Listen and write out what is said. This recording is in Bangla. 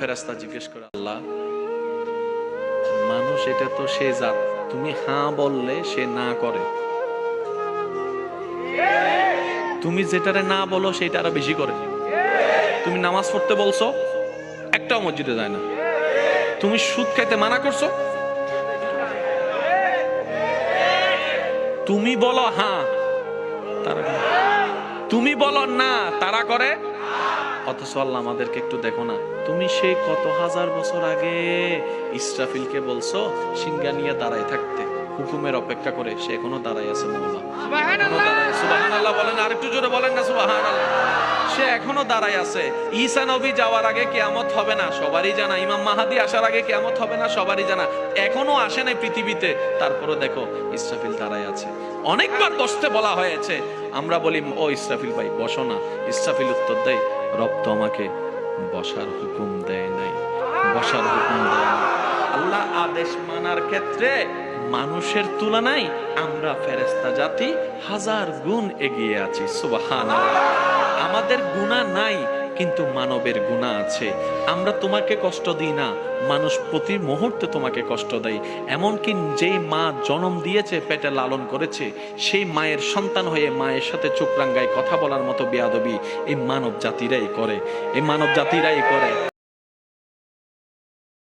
ফেরেশতা জিজ্ঞেস করে, আল্লাহ, মানুষ এটা তো সে জাত, তুমি হ্যাঁ বললে সে না করে, তুমি যেটারে না বলো সেটা আরো বেশি করে। তুমি নামাজ পড়তে বলছো, একটাও মসজিদে যায় না। তুমি সুদ খাইতে মানা করছো, তুমি বলো হ্যাঁ, তারা করে। তুমি বলো না, তারা করে। অথচ আল্লাহ আমাদেরকে একটু দেখো না, তুমি সেই কত হাজার বছর আগে ইসরাফিলকে বলছো সিংহা নিয়ে দাঁড়ায় থাকতে, হুকুমের অপেক্ষা করে, সে এখনো দাঁড়ায় আছে। মওলা সুবহানাল্লাহ বলেন, আর একটু জোরে বলেন না সুবহানাল্লাহ। সে এখনো দাঁড়ায় আছে। ঈসা নবী যাওয়ার আগে কিয়ামত হবে না, সবারই জানা। ইমাম মাহাদি আসার আগে কিয়ামত হবে না, সবারই জানা। এখনো আসে নাই পৃথিবীতে, তারপরে দেখো ইসরাফিল দাঁড়ায় আছে। অনেকবার বসতে বলা হয়েছে, আমরা বলি ও ইসরাফিল ভাই বসো না। ইসরাফিল উত্তর দেয়, রব তো আমাকে বসার হুকুম দেয় নাই, বসার হুকুম দেয় নাই। আল্লাহ আদেশ মানার ক্ষেত্রে মানুষের তুলনায় আমরা ফেরেশতা জাতি হাজার গুণ এগিয়ে আছি। সুবহানাল্লাহ। আমাদের গুনাহ নাই, কিন্তু মানবের গুনাহ আছে। আমরা তোমাকে কষ্ট দিই না, মানুষ প্রতি মুহূর্তে তোমাকে কষ্ট দেয়। এমনকি যেই মা জন্ম দিয়েছে, পেটে লালন করেছে, সেই মায়ের সন্তান হয়ে মায়ের সাথে চোখ রাঙ্গায় কথা বলার মতো বেয়াদবি এই মানব জাতিরাই করে, এই মানব জাতিরাই করে।